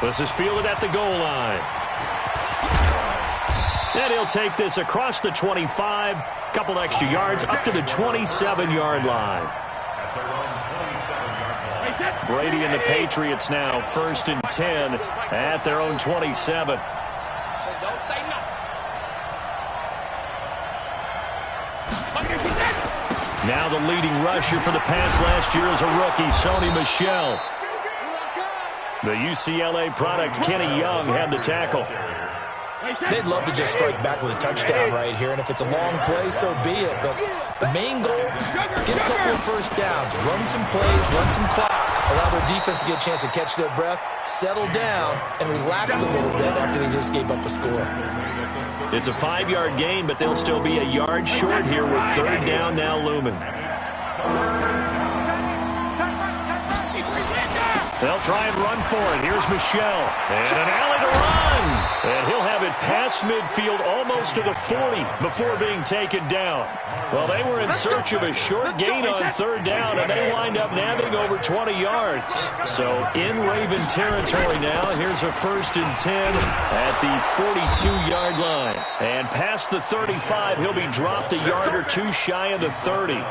This is fielded at the goal line. And he'll take this across the 25, couple extra yards, up to the 27-yard line. Brady and the Patriots now 1st and 10 at their own 27. Now the leading rusher for the pass last year is a rookie, Sony Michel. The UCLA product, Kenny Young, had the tackle. They'd love to just strike back with a touchdown right here, and if it's a long play, so be it. But the main goal, get a couple of first downs, run some plays, run some clock, allow their defense to get a chance to catch their breath, settle down, and relax a little bit after they just gave up a score. It's a 5-yard gain, but they'll still be a yard short here with 3rd down now looming. They'll try and run for it. Here's Michel. And an alley to run. And he'll have it past midfield almost to the 40 before being taken down. Well, they were in search of a short gain on 3rd down, and they wind up nabbing over 20 yards. So in Raven territory now, here's a 1st and 10 at the 42-yard line. And past the 35, he'll be dropped a yard or two shy of the 30.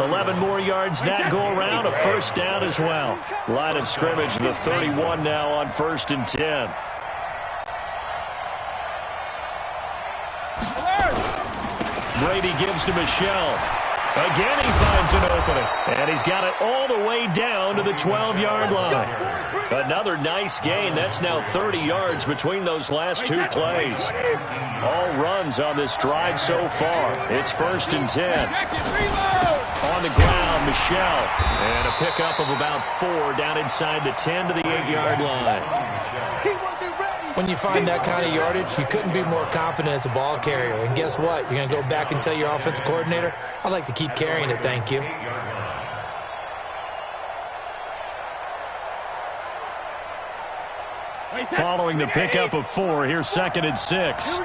11 more yards that go around, a 1st down as well. Line of scrimmage, the 31 now on 1st and 10. Brady gives to Michel. Again, he finds an opening. And he's got it all the way down to the 12-yard line. Another nice gain. That's now 30 yards between those last two plays. All runs on this drive so far. It's 1st and 10. On the ground, Michel. And a pickup of about 4 down inside the 10 to the 8-yard line. When you find that kind of yardage, you couldn't be more confident as a ball carrier. And guess what? You're going to go back and tell your offensive coordinator, I'd like to keep carrying it, thank you. Following the pickup of 4, here's 2nd and 6.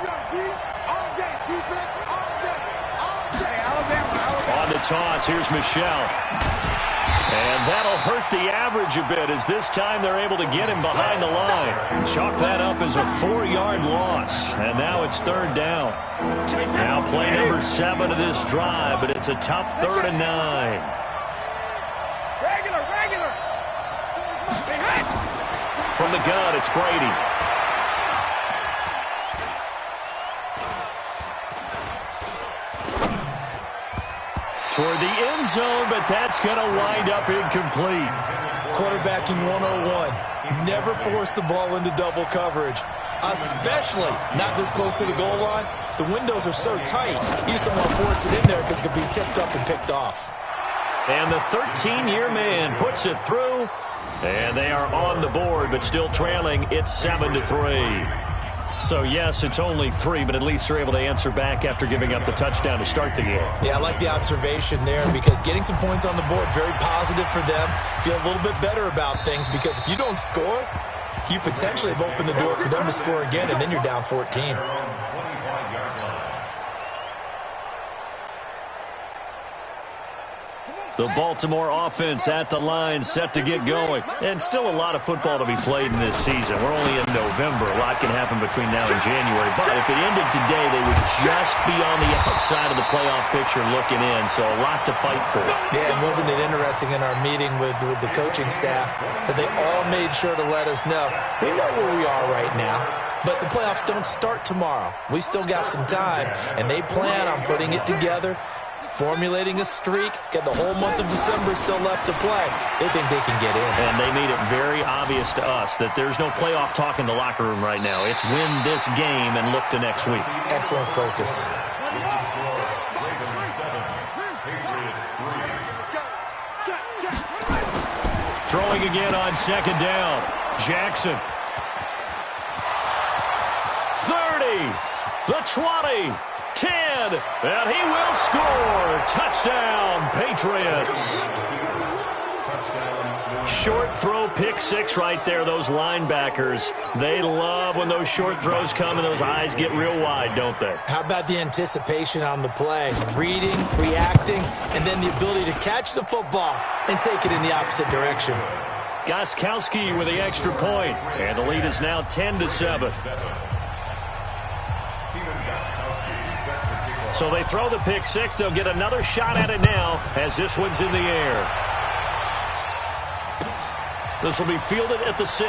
On the toss, here's Michel. And that'll hurt the average a bit as this time they're able to get him behind the line. Chalk that up as a 4-yard loss. And now it's 3rd down. Now play number 7 of this drive, but it's a tough 3rd and 9. From the gun, it's Brady. Toward the end zone, but that's going to wind up incomplete. Quarterbacking 101. Never force the ball into double coverage, especially not this close to the goal line. The windows are so tight, you just don't want to force it in there because it could be tipped up and picked off. And the 13-year man puts it through, and they are on the board, but still trailing. It's 7-3. So, yes, it's only 3, but at least they're able to answer back after giving up the touchdown to start the game. Yeah, I like the observation there because getting some points on the board, very positive for them. Feel a little bit better about things because if you don't score, you potentially have opened the door for them to score again, and then you're down 14. The Baltimore offense at the line, set to get going. And still a lot of football to be played in this season. We're only in November. A lot can happen between now and January. But if it ended today, they would just be on the outside of the playoff picture looking in. So a lot to fight for. Yeah, and wasn't it interesting in our meeting with the coaching staff that they all made sure to let us know, we know where we are right now, but the playoffs don't start tomorrow. We still got some time, and they plan on putting it together, formulating a streak, got the whole month of December still left to play. They think they can get in. And they made it very obvious to us that there's no playoff talk in the locker room right now. It's win this game and look to next week. Excellent focus. Throwing again on 2nd down. Jackson. 30. The 20. 10, and he will score. Touchdown, Patriots. Short throw, pick 6 right there, those linebackers. They love when those short throws come and those eyes get real wide, don't they? How about the anticipation on the play? Reading, reacting, and then the ability to catch the football and take it in the opposite direction. Gostkowski with the extra point, and the lead is now 10-7. So they throw the pick six. They'll get another shot at it now as this one's in the air. This will be fielded at the 6.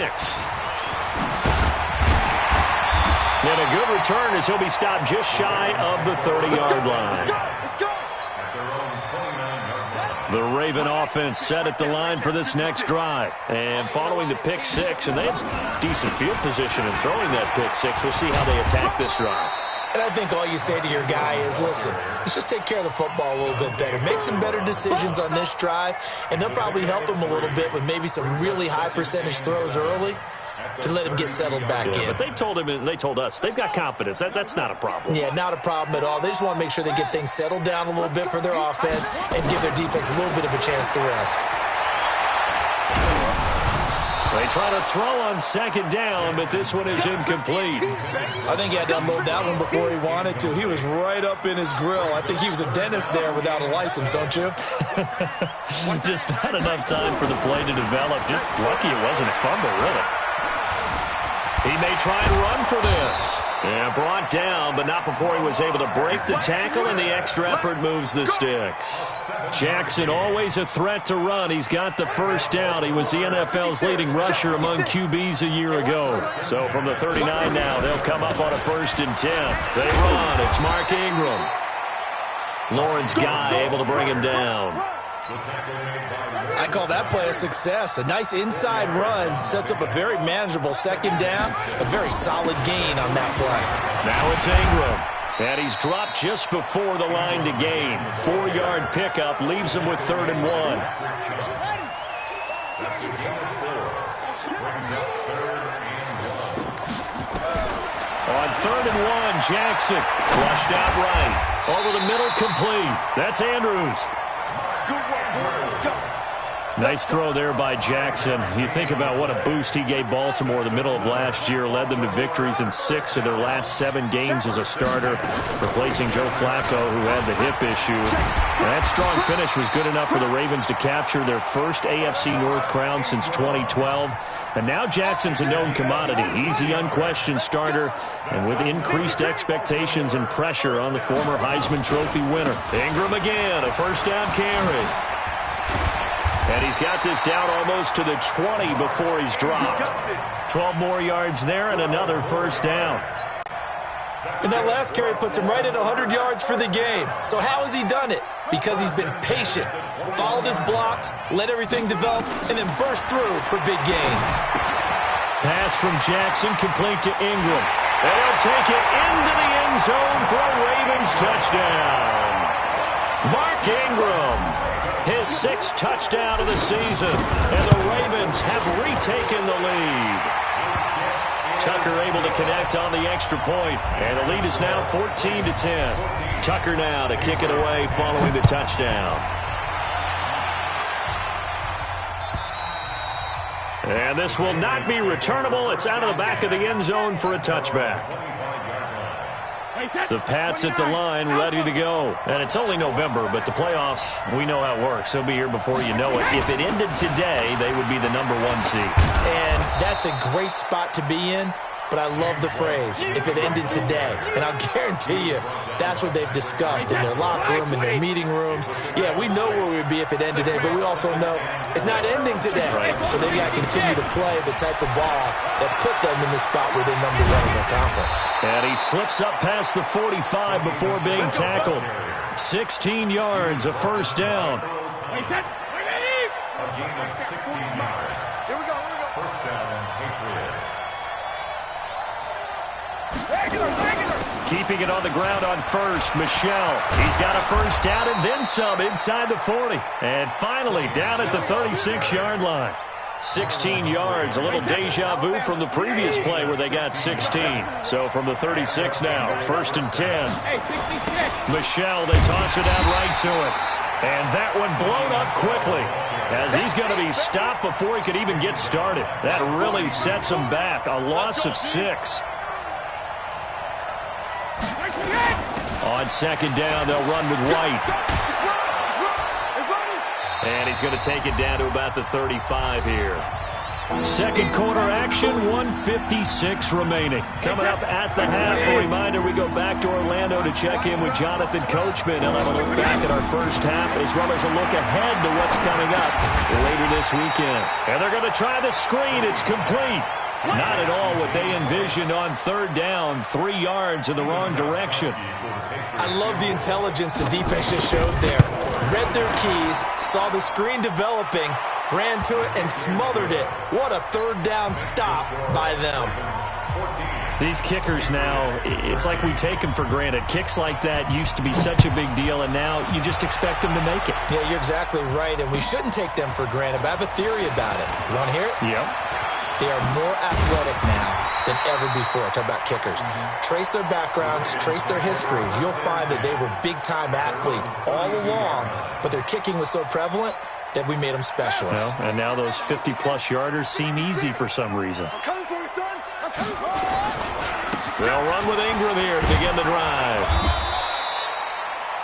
And a good return as he'll be stopped just shy of the 30-yard line. The Raven offense set at the line for this next drive. And following the pick six, and they have decent field position in throwing that pick six. We'll see how they attack this drive. And I think all you say to your guy is, listen, let's just take care of the football a little bit better. Make some better decisions on this drive, and they'll probably help him a little bit with maybe some really high percentage throws early to let him get settled back in. But they told him and they told us they've got confidence. That's not a problem. Yeah, not a problem at all. They just want to make sure they get things settled down a little bit for their offense and give their defense a little bit of a chance to rest. They try to throw on second down, but this one is incomplete. I think he had to unload that one before he wanted to. He was right up in his grill. I think he was a dentist there without a license, don't you? Just not enough time for the play to develop. Just lucky it wasn't a fumble, really. He may try and run for this. And brought down, but not before he was able to break the tackle, and the extra effort moves the sticks. Jackson always a threat to run. He's got the first down. He was the NFL's leading rusher among QBs a year ago. So from the 39 now, they'll come up on a 1st and 10. They run. It's Mark Ingram. Lawrence Guy able to bring him down. I call that play a success. A nice inside run sets up a very manageable second down. A very solid gain on that play. Now it's Ingram. And he's dropped just before the line to gain. 4-yard pickup leaves him with 3rd and 1. On 3rd and 1, Jackson flushed out right. Over the middle, complete. That's Andrews. Nice throw there by Jackson. You think about what a boost he gave Baltimore the middle of last year. Led them to victories in 6 of their last 7 games as a starter, replacing Joe Flacco, who had the hip issue. And that strong finish was good enough for the Ravens to capture their first AFC North crown since 2012. And now Jackson's a known commodity. He's the unquestioned starter, and with increased expectations and pressure on the former Heisman Trophy winner. Ingram again, a first down carry. And he's got this down almost to the 20 before he's dropped. 12 more yards there and another first down. And that last carry puts him right at 100 yards for the game. So how has he done it? Because he's been patient, followed his blocks, let everything develop, and then burst through for big gains. Pass from Jackson complete to Ingram. And he'll take it into the end zone for a Ravens touchdown. Mark Ingram, his 6th touchdown of the season, and the Ravens have retaken the lead. Tucker able to connect on the extra point, and the lead is now 14-10. Tucker now to kick it away following the touchdown. And this will not be returnable. It's out of the back of the end zone for a touchback. The Pats at the line, ready to go. And it's only November, but the playoffs, we know how it works. They'll be here before you know it. If it ended today, they would be the number 1 seed. And that's a great spot to be in. But I love the phrase, if it ended today. And I'll guarantee you, that's what they've discussed in their locker room, in their meeting rooms. Yeah, we know where we would be if it ended today, but we also know it's not ending today. Right. So they've got to continue to play the type of ball that put them in the spot where they're number 1 in their conference. And he slips up past the 45 before being tackled. 16 yards, a first down. A gain of 16 yards. Here we go. First down, Patriots. Keeping it on the ground on first, Michelle. He's got a first down and then some inside the 40. And finally down at the 36-yard line. 16 yards, a little deja vu from the previous play where they got 16. So from the 36 now, 1st and 10. Michelle, they toss it out right to it. And that one blown up quickly as he's going to be stopped before he could even get started. That really sets him back. A loss of 6. On 2nd down, they'll run with White. And he's going to take it down to about the 35 here. Second quarter action, 1:56 remaining. Coming up at the half, a reminder we go back to Orlando to check in with Jonathan Coachman. He'll have a look back at our first half as well as a look ahead to what's coming up later this weekend. And they're going to try the screen. It's complete. Not at all what they envisioned on third down, 3 yards in the wrong direction. I love the intelligence the defense just showed there. Read their keys, saw the screen developing, ran to it, and smothered it. What a third down stop by them. These kickers now, it's like we take them for granted. Kicks like that used to be such a big deal, and now you just expect them to make it. Yeah, you're exactly right, and we shouldn't take them for granted, but I have a theory about it. You want to hear it? Yep. They are more athletic now than ever before. Talk about kickers. Trace their backgrounds, trace their histories. You'll find that they were big-time athletes all along, but their kicking was so prevalent that we made them specialists. Well, and now those 50-plus yarders seem easy for some reason. I'm coming for you, son. I'm coming for you. They'll run with Ingram here to begin the drive.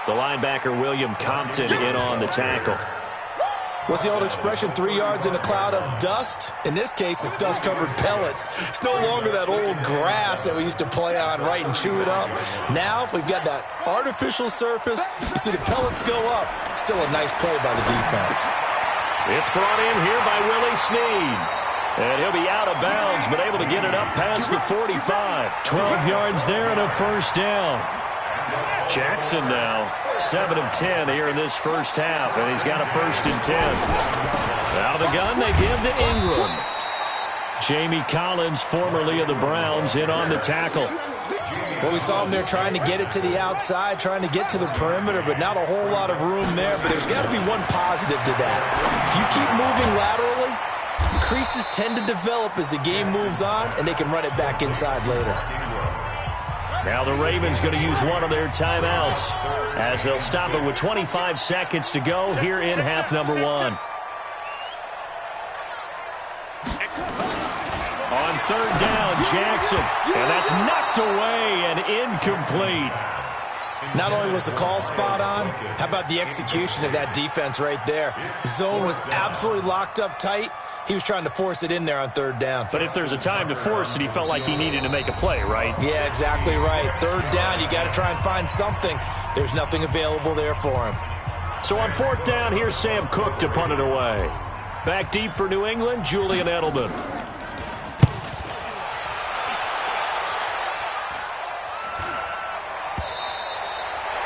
The linebacker, William Compton, in on the tackle. What's the old expression, 3 yards in a cloud of dust? In this case, it's dust-covered pellets. It's no longer that old grass that we used to play on, right, and chew it up. Now we've got that artificial surface. You see the pellets go up. Still a nice play by the defense. It's brought in here by Willie Snead. And he'll be out of bounds, but able to get it up past the 45. 12 yards there and a first down. Jackson now 7 of 10 here in this first half, and he's got a 1st and 10. Out of the gun, they give to Ingram. Jamie Collins, formerly of the Browns, in on the tackle. Well, we saw him there trying to get it to the outside, trying to get to the perimeter, but not a whole lot of room there. But there's got to be one positive to that. If you keep moving laterally, creases tend to develop as the game moves on, and they can run it back inside later. Now the Ravens going to use one of their timeouts as they'll stop it with 25 seconds to go here in half number 1. On third down, Jackson. And that's knocked away and incomplete. Not only was the call spot on, how about the execution of that defense right there? The zone was absolutely locked up tight. He was trying to force it in there on third down. But if there's a time to force it, he felt like he needed to make a play, right? Yeah, exactly right. Third down, you got to try and find something. There's nothing available there for him. So on fourth down, here's Sam Cook to punt it away. Back deep for New England, Julian Edelman.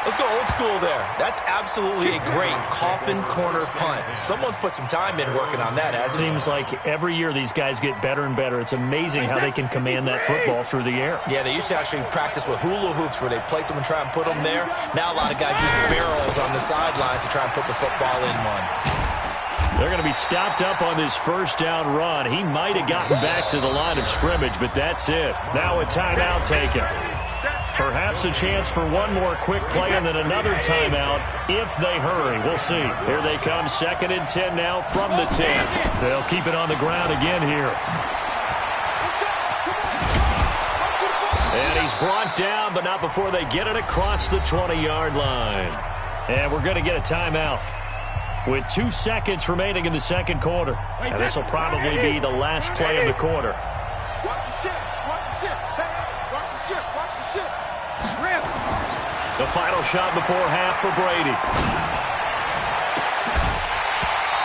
Let's go old school there. That's absolutely a great coffin corner punt. Someone's put some time in working on that, hasn't it? Seems like every year these guys get better and better. It's amazing how they can command that football through the air. Yeah, they used to actually practice with hula hoops where they place them and try and put them there. Now a lot of guys use barrels on the sidelines to try and put the football in one. They're going to be stopped up on this first down run. He might have gotten back to the line of scrimmage, but that's it. Now a timeout taken. Perhaps a chance for one more quick play and then another timeout if they hurry. We'll see. Here they come, 2nd and 10 now from the 10. They'll keep it on the ground again here. And he's brought down, but not before they get it across the 20-yard line. And we're going to get a timeout with 2 seconds remaining in the second quarter. And this will probably be the last play of the quarter. Watch the ship. Watch the ship. Watch the ship. Watch the ship. Rip. The final shot before half for Brady.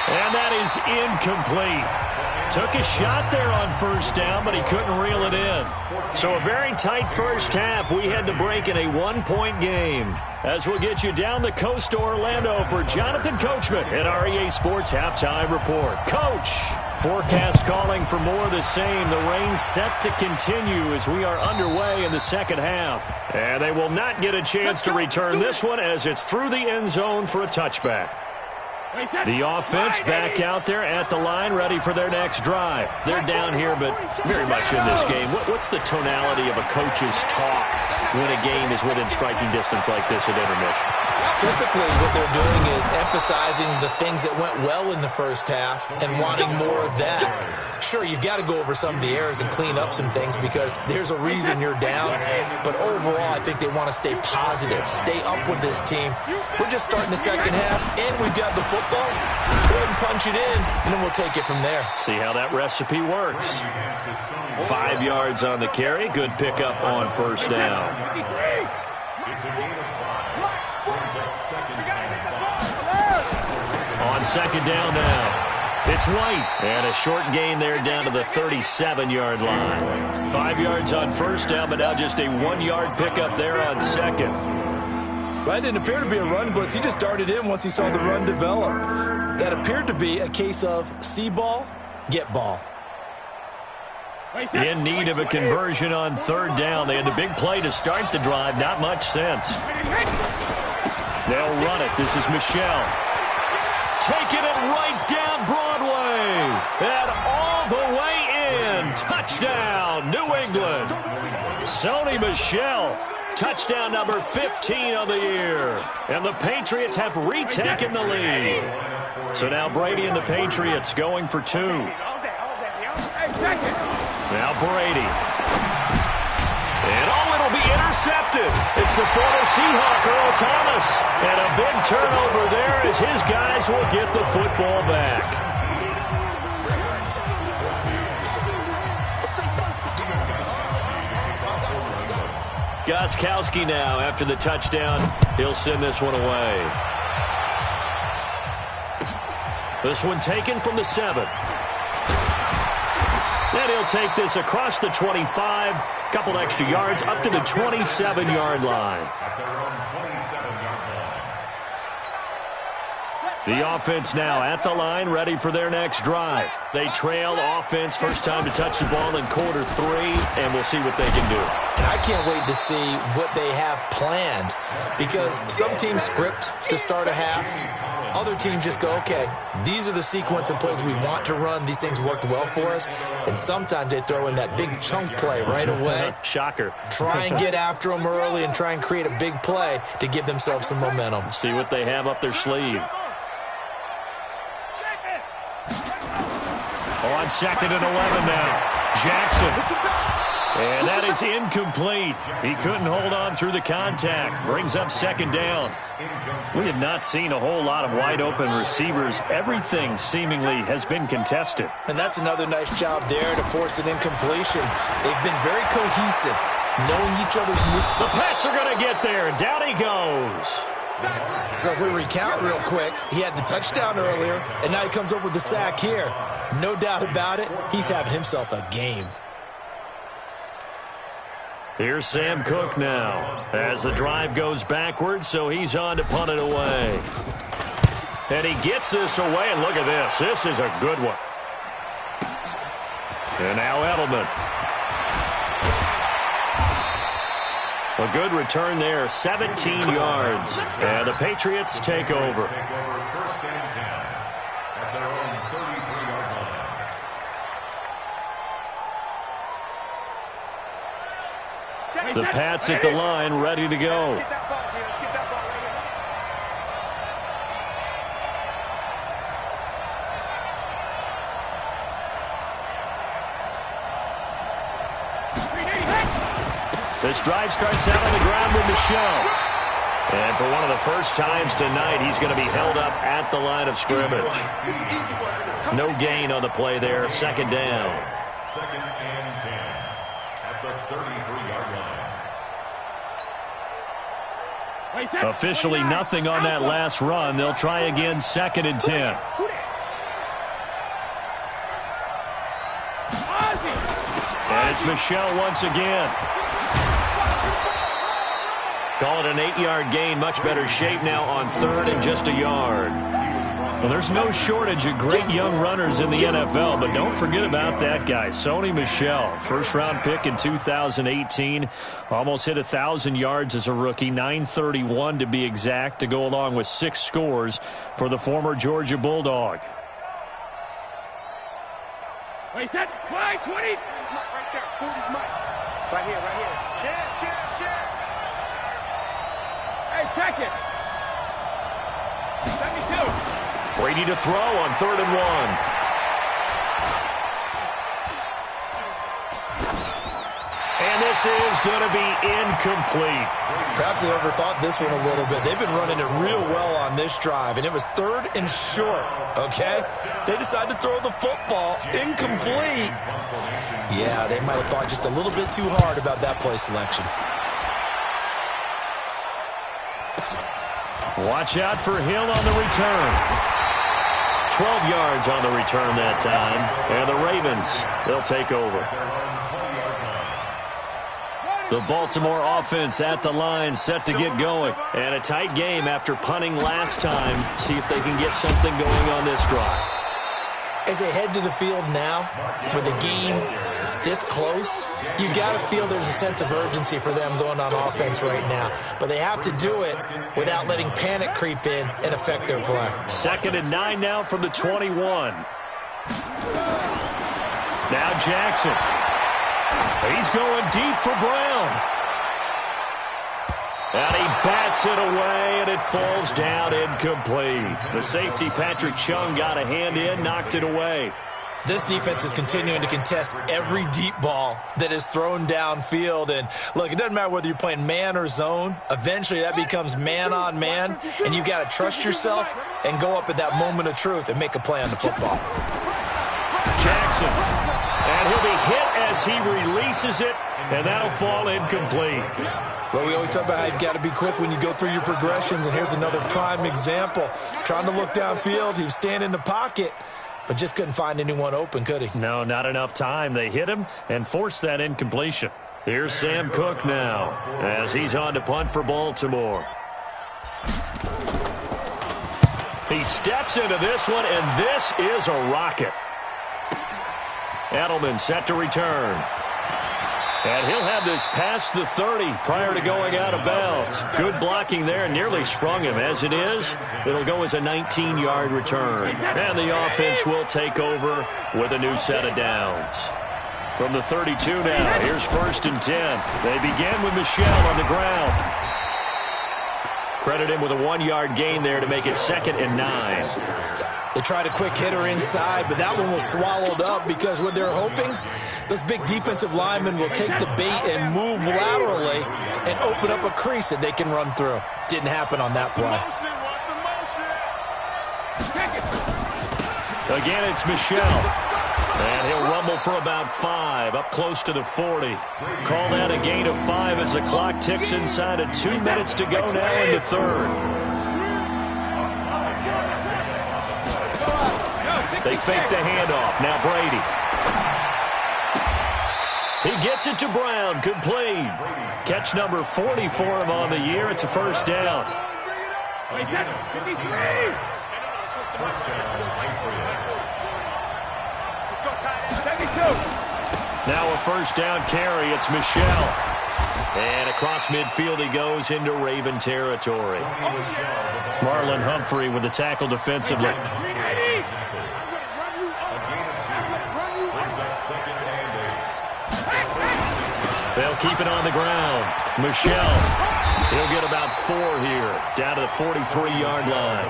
And that is incomplete. Took a shot there on first down, but he couldn't reel it in. So a very tight first half. We had to break in a 1-point game. As we'll get you down the coast to Orlando for Jonathan Coachman at our EA Sports Halftime Report. Coach, forecast calling for more of the same. The rain set to continue as we are underway in the second half. And they will not get a chance to return this one as it's through the end zone for a touchback. The offense back out there at the line, ready for their next drive. They're down here, but very much in this game. What's the tonality of a coach's talk when a game is within striking distance like this at intermission? Typically, what they're doing is emphasizing the things that went well in the first half and wanting more of that. Sure, you've got to go over some of the errors and clean up some things because there's a reason you're down. But overall, I think they want to stay positive, stay up with this team. We're just starting the second half, and we've got the football football, let's go ahead and punch it in, and then we'll take it from there. See how that recipe works. 5 yards on the carry. Good pickup on first down. It's a gain of 5. Brings up second and 5. On second down now. It's White. And a short gain there down to the 37-yard line. 5 yards on first down, but now just a 1-yard pickup there on second. That didn't appear to be a run blitz. He just darted in once he saw the run develop. That appeared to be a case of see ball, get ball. In need of a conversion on third down. They had the big play to start the drive. Not much sense. They'll run it. This is Michel. Taking it right down Broadway. And all the way in. Touchdown, New England. Sony Michel. Touchdown number 15 of the year. And the Patriots have retaken the lead. So now Brady and the Patriots going for 2. Now Brady. And it'll be intercepted. It's the former Seahawk, Earl Thomas. And a big turnover there as his guys will get the football back. Gostkowski now after the touchdown. He'll send this one away. This one taken from the 7. And he'll take this across the 25. Couple extra yards up to the 27-yard line. The offense now at the line, ready for their next drive. They trail offense, first time to touch the ball in quarter 3, and we'll see what they can do. And I can't wait to see what they have planned, because some teams script to start a half. Other teams just go, okay, these are the sequence of plays we want to run. These things worked well for us. And sometimes they throw in that big chunk play right away. Shocker. Try and get after them early and try and create a big play to give themselves some momentum. See what they have up their sleeve. On second and 11 now. Jackson. And that is incomplete. He couldn't hold on through the contact. Brings up second down. We have not seen a whole lot of wide-open receivers. Everything seemingly has been contested. And that's another nice job there to force an incompletion. They've been very cohesive, knowing each other's moves. The Pats are going to get there. Down he goes. So if we recount real quick, he had the touchdown earlier, and now he comes up with the sack here. No doubt about it, he's having himself a game. Here's Sam Cook now as the drive goes backwards, so he's on to punt it away. And he gets this away, and look at this. This is a good one. And now Edelman. A good return there, 17 yards. And the Patriots take over. First and 10 at their own 33-yard line. The Pats at the line, ready to go. Let's get that ball here. Let's get that ball right here. This drive starts out on the ground with Michel. And for one of the first times tonight, he's going to be held up at the line of scrimmage. No gain on the play there, second down. Second and 10 at the 33-yard line. Officially nothing on that last run. They'll try again, second and 10. And it's Michel once again. Call it an 8-yard gain. Much better shape now on third and just a yard. Well, there's no shortage of great young runners in the NFL, but don't forget about that guy, Sony Michel. First-round pick in 2018. Almost hit 1,000 yards as a rookie, 931 to be exact, to go along with 6 scores for the former Georgia Bulldog. Wait, that wide 20. Right there. 40's Mike. Right here, right here. Chance. Hey, check it. 72. Brady to throw on third and 1. And this is going to be incomplete. Perhaps they overthought this one a little bit. They've been running it real well on this drive, and it was 3rd and short, okay? They decided to throw the football incomplete. Yeah, they might have thought just a little bit too hard about that play selection. Watch out for Hill on the return. 12 yards on the return that time. And the Ravens, they'll take over. The Baltimore offense at the line, set to get going. And a tight game after punting last time. See if they can get something going on this drive. As they head to the field now, with the game this close, you've got to feel there's a sense of urgency for them going on offense right now. But they have to do it without letting panic creep in and affect their play. 2nd and 9 now from the 21. Now Jackson. He's going deep for Brown. And he bats it away, and it falls down incomplete. The safety, Patrick Chung, got a hand in, knocked it away. This defense is continuing to contest every deep ball that is thrown downfield. And, look, it doesn't matter whether you're playing man or zone. Eventually, that becomes man-on-man, and you've got to trust yourself and go up at that moment of truth and make a play on the football. Jackson. And he'll be hit as he releases it, and that'll fall incomplete. Well, we always talk about how you've got to be quick when you go through your progressions, and here's another prime example. Trying to look downfield, he was standing in the pocket, but just couldn't find anyone open, could he? No, not enough time. They hit him and forced that incompletion. Here's Sam Cook now as he's on to punt for Baltimore. He steps into this one, and this is a rocket. Edelman set to return. And he'll have this past the 30 prior to going out of bounds. Good blocking there, nearly sprung him. As it is, it'll go as a 19-yard return. And the offense will take over with a new set of downs. From the 32 now, here's 1st and 10. They begin with Michel on the ground. Credit him with a 1-yard gain there to make it 2nd and 9. They tried a quick hitter inside, but that one was swallowed up because what they're hoping, those big defensive linemen will take the bait and move laterally and open up a crease that they can run through. Didn't happen on that play. Again, it's Michel. And he'll rumble for about 5, up close to the 40. Call that a gain of 5 as the clock ticks inside of 2 minutes to go now in the 3rd. They fake the handoff. Now Brady. He gets it to Brown. Complete. Catch number 40 for him on the year. It's a 1st down. Now a 1st down carry. It's Michel. And across midfield he goes into Raven territory. Marlon Humphrey with the tackle defensively. They'll keep it on the ground. Michel. He'll get about 4 here, down to the 43-yard line.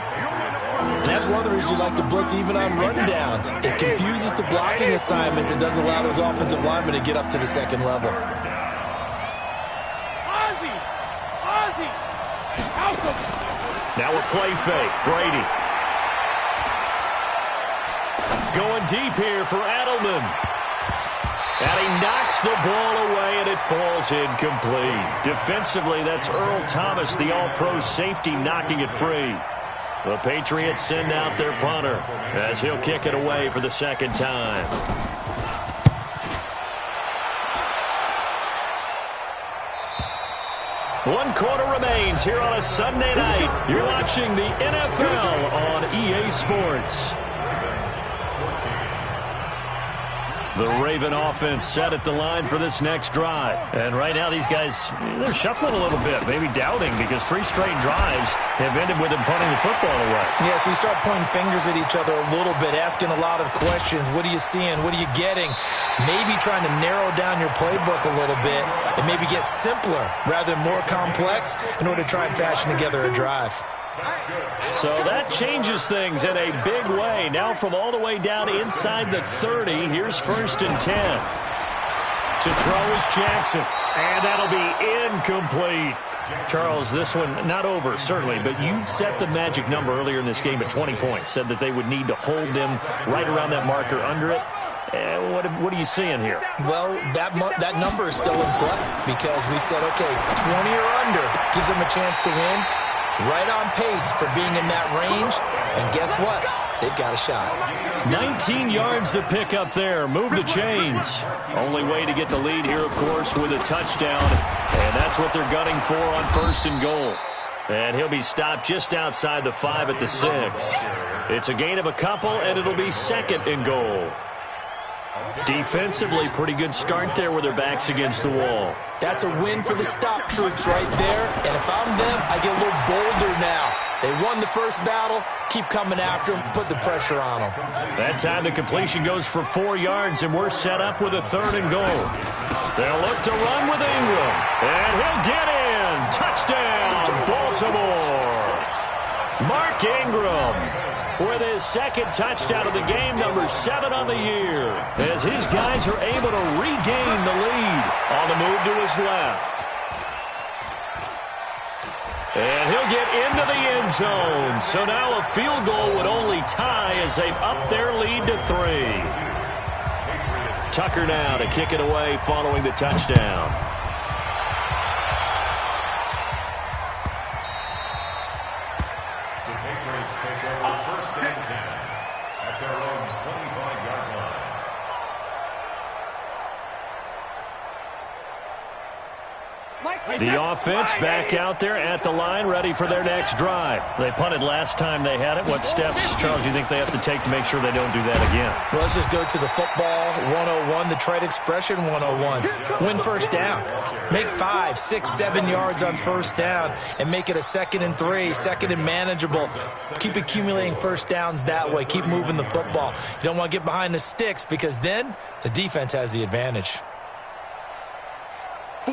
And that's one of the reasons you like to blitz even on rundowns. It confuses the blocking assignments and doesn't allow those offensive linemen to get up to the 2nd level. Now a play fake. Brady. Going deep here for Edelman. And he knocks the ball away, and it falls incomplete. Defensively, that's Earl Thomas, the all-pro safety, knocking it free. The Patriots send out their punter as he'll kick it away for the 2nd time. One quarter remains here on a Sunday night. You're watching the NFL on EA Sports. The Raven offense set at the line for this next drive. And right now these guys, they're shuffling a little bit, maybe doubting, because 3 straight drives have ended with them punting the football away. Yeah, so you start pointing fingers at each other a little bit, asking a lot of questions. What are you seeing? What are you getting? Maybe trying to narrow down your playbook a little bit and maybe get simpler rather than more complex in order to try and fashion together a drive. So that changes things in a big way. Now from all the way down inside the 30, here's 1st and 10. To throw is Jackson. And that'll be incomplete. Charles, this one not over, certainly, but you set the magic number earlier in this game at 20 points. Said that they would need to hold them right around that marker under it. What are you seeing here? Well, that number is still in play because we said, okay, 20 or under gives them a chance to win. Right on pace for being in that range. And guess what? They've got a shot. 19 yards to pick up there. Move the chains. Only way to get the lead here, of course, with a touchdown. And that's what they're gunning for on 1st and goal. And he'll be stopped just outside the 5 at the 6. It's a gain of a couple, and it'll be 2nd and goal. Defensively, pretty good start there with their backs against the wall. That's a win for the stop troops right there. And if I'm them, I get a little bolder now. They won the first battle. Keep coming after them. Put the pressure on them. That time the completion goes for 4 yards, and we're set up with a 3rd and goal. They'll look to run with Ingram. And he'll get in. Touchdown, Baltimore. Mark Ingram with his 2nd touchdown of the game, number 7 on the year, as his guys are able to regain the lead on the move to his left. And he'll get into the end zone. So now a field goal would only tie as they've upped their lead to 3. Tucker now to kick it away following the touchdown. The offense back out there at the line, ready for their next drive. They punted last time they had it. What steps, Charles, do you think they have to take to make sure they don't do that again? Well, let's just go to the football 101, the trade expression 101. Win 1st down. Make 5, 6, 7 yards on 1st down and make it a 2nd and 3, 2nd and manageable. Keep accumulating 1st downs that way. Keep moving the football. You don't want to get behind the sticks because then the defense has the advantage.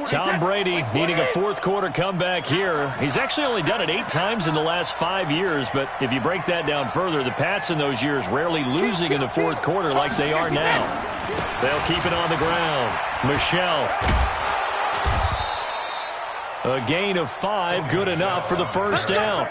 Tom Brady needing a 4th quarter comeback here. He's actually only done it 8 times in the last 5 years, but if you break that down further, the Pats in those years rarely losing in the 4th quarter like they are now. They'll keep it on the ground. Michel. A gain of 5, good enough for the 1st down.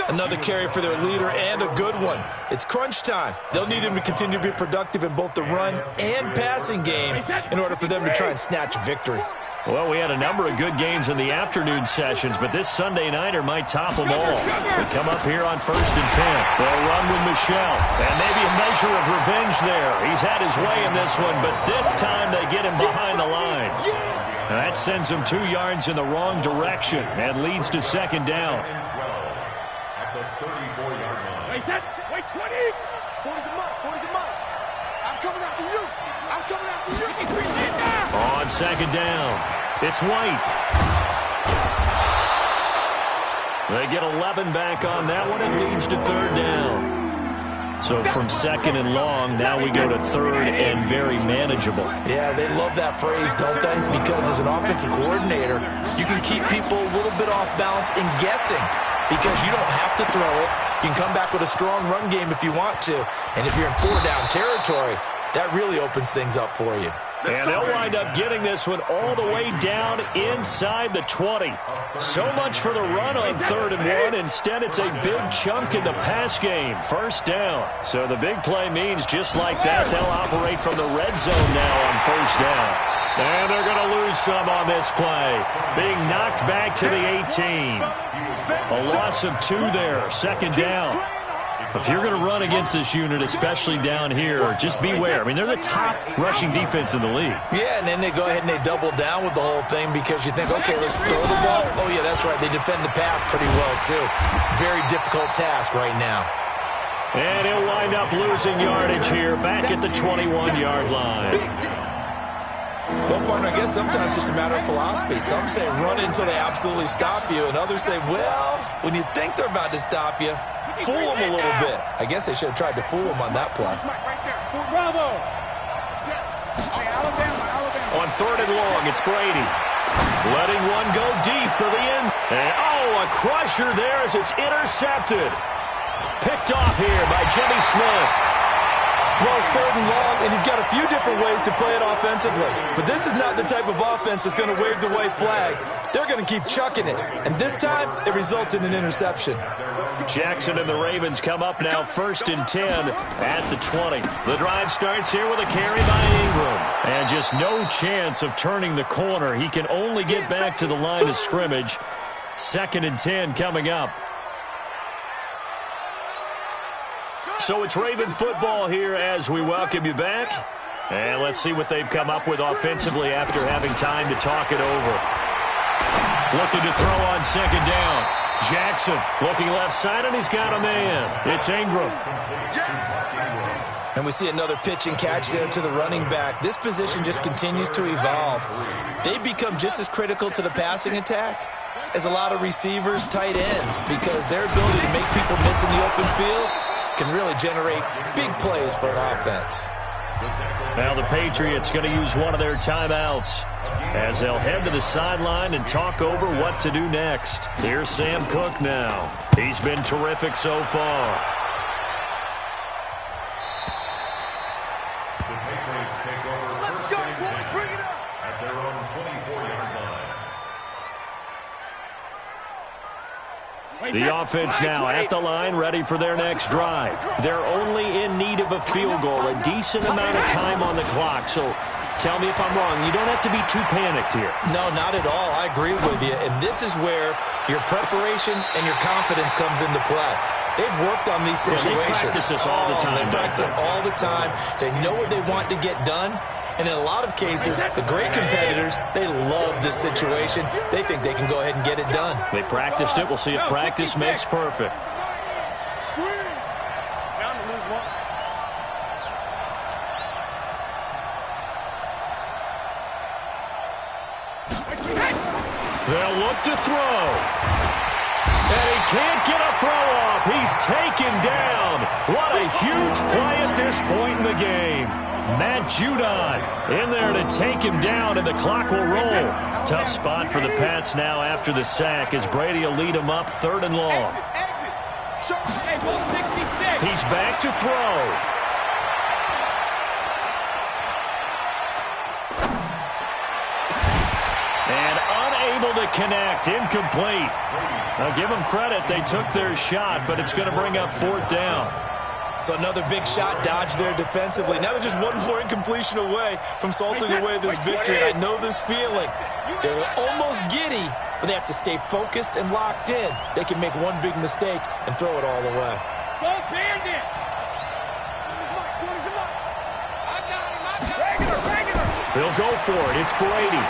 Another carry for their leader and a good one. It's crunch time. They'll need him to continue to be productive in both the run and passing game in order for them to try and snatch a victory. Well, we had a number of good games in the afternoon sessions, but this Sunday nighter might top them all. They come up here on 1st and 10. They'll run with Michel, and maybe a measure of revenge there. He's had his way in this one, but this time they get him behind the line. That sends him 2 yards in the wrong direction and leads to 2nd down. At the 34-yard line. Wait, 20. 40 the mark. I'm coming after you. On 2nd down, it's White. They get 11 back on that one. It leads to 3rd down. So from 2nd and long, now we go to 3rd and very manageable. Yeah, they love that phrase, don't they? Because as an offensive coordinator, you can keep people a little bit off balance and guessing because you don't have to throw it. You can come back with a strong run game if you want to. And if you're in 4-down territory, that really opens things up for you. And they'll wind up getting this one all the way down inside the 20. So much for the run on 3rd and 1. Instead, it's a big chunk in the pass game. 1st down. So the big play means just like that, they'll operate from the red zone now on 1st down. And they're going to lose some on this play. Being knocked back to the 18. A loss of 2 there. 2nd down. If you're going to run against this unit, especially down here, just beware. I mean, they're the top rushing defense in the league. Yeah, and then they go ahead and they double down with the whole thing because you think, okay, let's throw the ball. Oh, yeah, that's right. They defend the pass pretty well, too. Very difficult task right now. And he'll wind up losing yardage here back at the 21-yard line. Well, partner, I guess sometimes it's just a matter of philosophy. Some say run until they absolutely stop you, and others say, well, when you think they're about to stop you, fool them a little bit. I guess they should have tried to fool them on that play. Bravo. On 3rd and long, it's Brady. Letting one go deep for the end. And, a crusher there as it's intercepted. Picked off here by Jimmy Smith. Well, it's 3rd and long, and you've got a few different ways to play it offensively. But this is not the type of offense that's going to wave the white flag. They're going to keep chucking it. And this time, it results in an interception. Jackson and the Ravens come up now 1st and 10 at the 20. The drive starts here with a carry by Ingram. And just no chance of turning the corner. He can only get back to the line of scrimmage. 2nd and 10 coming up. So it's Raven football here as we welcome you back. And let's see what they've come up with offensively after having time to talk it over. Looking to throw on 2nd down. Jackson looking left side, and he's got a man. It's Ingram. And we see another pitch and catch there to the running back. This position just continues to evolve. They become just as critical to the passing attack as a lot of receivers, tight ends, because their ability to make people miss in the open field can really generate big plays for an offense. Now the Patriots going to use one of their timeouts as they'll head to the sideline and talk over what to do next. Here's Sam Cook now. He's been terrific so far. The Patriots take over first and 10 at their own 24-yard line. The offense now at the line, ready for their next drive. They're only in need of a field goal, a decent amount of time on the clock. So tell me if I'm wrong. You don't have to be too panicked here. No, not at all. I agree with you. And this is where your preparation and your confidence comes into play. They've worked on these situations. They practice this all the time. They practice it all the time. They know what they want to get done. And in a lot of cases, the great competitors, they love this situation. They think they can go ahead and get it done. They practiced it. We'll see if practice makes perfect. They'll look to throw. And he can't get a throw off. He's taken down. What a huge play at this point in the game. Matt Judon in there to take him down, and the clock will roll. Tough spot for the Pats now after the sack as Brady will lead him up 3rd and long. He's back to throw. And unable to connect, incomplete. Now give them credit, they took their shot, but it's going to bring up 4th down. So another big shot dodge there defensively. Now they're just one more incompletion away from salting away this victory. And I know this feeling. They're almost giddy, but they have to stay focused and locked in. They can make one big mistake and throw it all away. Go Bandit! They'll go for it. It's Brady.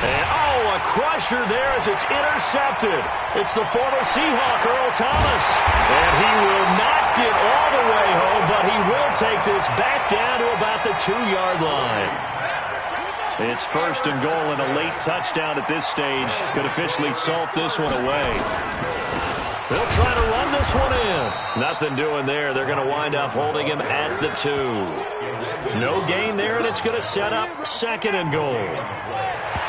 And, a crusher there as it's intercepted. It's the former Seahawk, Earl Thomas. And he will not get all the way home, but he will take this back down to about the 2-yard line. It's 1st and goal, and a late touchdown at this stage could officially salt this one away. They'll try to run this one in. Nothing doing there. They're going to wind up holding him at the 2. No gain there, and it's going to set up 2nd and goal.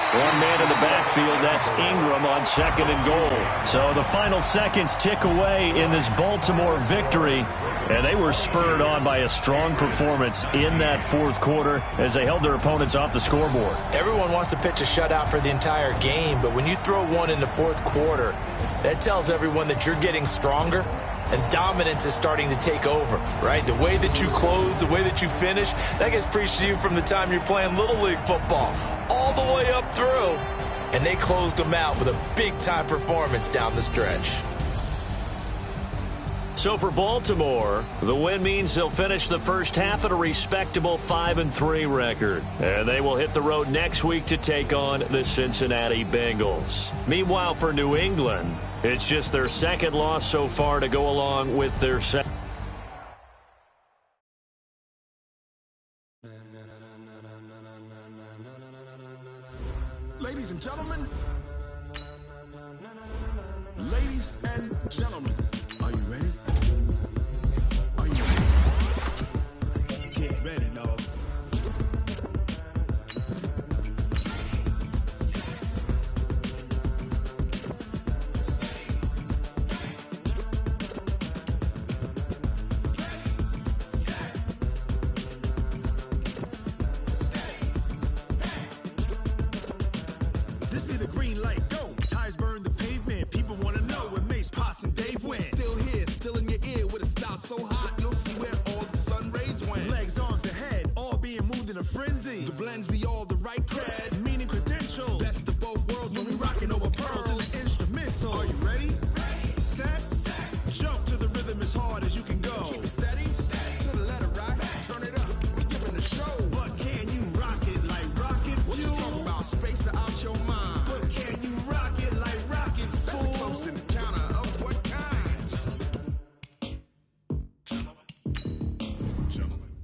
One man in the backfield, that's Ingram on 2nd and goal. So the final seconds tick away in this Baltimore victory. And they were spurred on by a strong performance in that 4th quarter as they held their opponents off the scoreboard. Everyone wants to pitch a shutout for the entire game, but when you throw one in the 4th quarter, that tells everyone that you're getting stronger and dominance is starting to take over, right? The way that you close, the way that you finish, that gets preached to you from the time you're playing Little League football all the way up through. And they closed them out with a big-time performance down the stretch. So for Baltimore, the win means they'll finish the first half at a respectable 5-3 record. And they will hit the road next week to take on the Cincinnati Bengals. Meanwhile, for New England, it's just their 2nd loss so far to go along with their second. Ladies and gentlemen, are you ready? Are you ready? Get ready, dog. green light, go. Tires burn the pavement. People want to know where Mace, Potts, and Dave went. Still here, still in your ear with a style so hot, you'll see where all the sun rays went. Legs, arms, and head, all being moved in a frenzy. The blends be all the right cred. Meaning credentials. Best of both worlds when we rockin' over pearls in the instrumental. Are you ready? Set. Jump to the rhythm as hard as you can go. Keep it steady, to the letter right. Turn it up, we giving the show. But can you rock it like rocket fuel? What you talking about? Space or out your mind? But can you rock it like rockets, That's fool? a close encounter of what kind?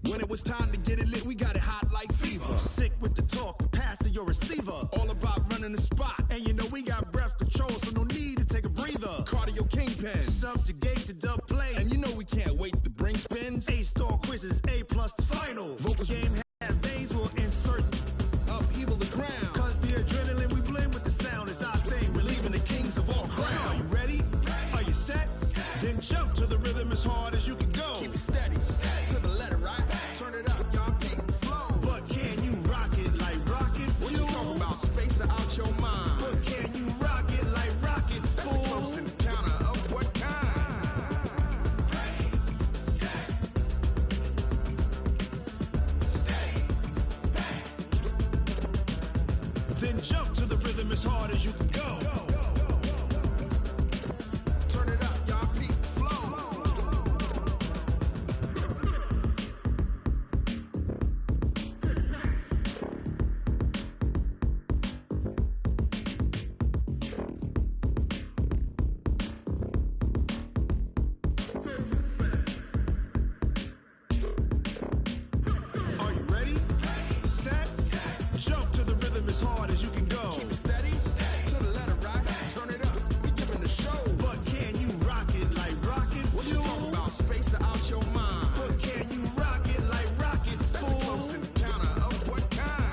When it was time to get it lit, we got it hot like fever. Sick with the talk, pass to your receiver. All about running the spot. And you know we got breath control, so no need to take a breather. Cardio kingpin. Subjugate the dub play. And you know we can't wait to bring spins. A-star quizzes, A+ the final. Vocals Game have veins, will insert upheaval the ground. Cause the adrenaline we blend with the sound is our thing. Relieving the kings of all crowns. So are you ready? Are you set? Then jump to the rhythm as hard as you can go. Keep it steady, to the letter right. Turn it up, y'all keep the flow. But can you rock it like rocket fuel? What you talking about? Space or out your mind? But can you rock it like rockets, That's fool? a close encounter of what kind? Then jump to the rhythm as hard as you can go. Turn it up, y'all keep the flow. Are you ready? Set. Jump to the rhythm as hard as you can go. Keep it steady, to the letter right. Turn it up, we giving the show. But can you rock it like rocket What you fuel? talking about? Space or out your mind? But can you rock it like rockets, That's a fool? close encounter of what kind?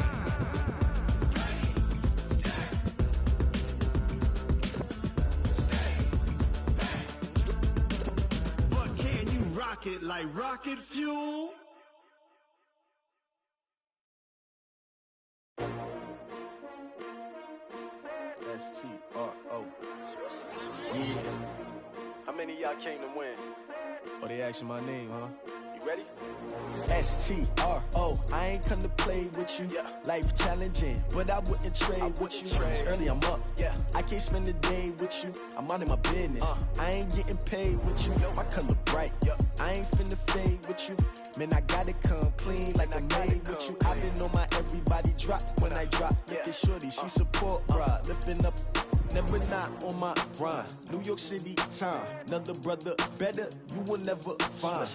But can you rock it like rocket fuel? S-T-R-O. Yeah. How many of y'all came to win? Oh, they asking my name, huh? You ready? S-T-R-O. I ain't come to play with you. Yeah. Life challenging, but I wouldn't trade with you. It's early, I'm up. Yeah. I can't spend the day with you. I'm minding my business. I ain't getting paid with you. My color bright. Yeah. I ain't finna fade with you. Man, I gotta come clean like I made with you. I've been on my everybody drop when I drop. Look at shorty, she support, bruh. Lifting up, never not on my grind. New York City time. Another brother better, you will never find.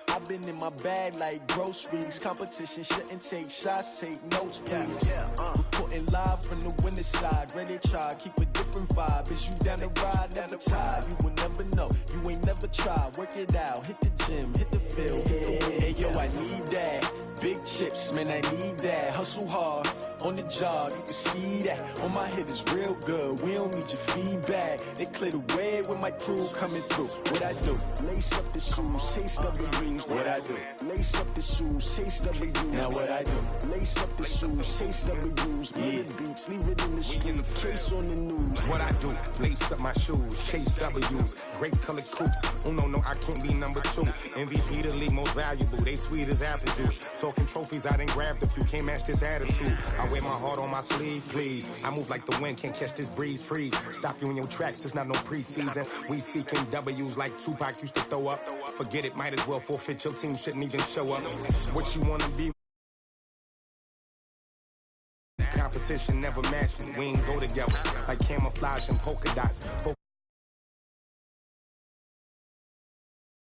I've been in my bag like groceries. Competition shouldn't take shots, take notes, please. Reporting live from the winter side. Ready to try, keep a different vibe. Is you down the ride, never tired. You will never know, you ain't never tried. Work it out, hit the gym, hit the field, hit the wheel. Hey yo, I need that. Big chips, man, I need that. Hustle hard, on the job, you can see that. On my head is real good, we don't need your feedback. They clear the way with my crew coming through. What I do? Lace up the shoes, chase W's. What I do? Lace up the shoes, chase W's. Now what I do? Lace up the shoes, chase W's. Yeah. Beats, leave it in the street, case on the news. What I do, lace up my shoes, chase W's, great colored coops. Oh no, I can't be number 2. MVP the league most valuable, they sweet as apple juice. Talking trophies, I didn't grab the few, can't match this attitude. I wear my heart on my sleeve, please. I move like the wind, can't catch this breeze, freeze. Stop you in your tracks, there's not no preseason. We seeking W's like Tupac used to throw up. Forget it, might as well forfeit, your team shouldn't even show up. What you wanna be? Competition never match me, we ain't go together. Like camouflage and polka dots.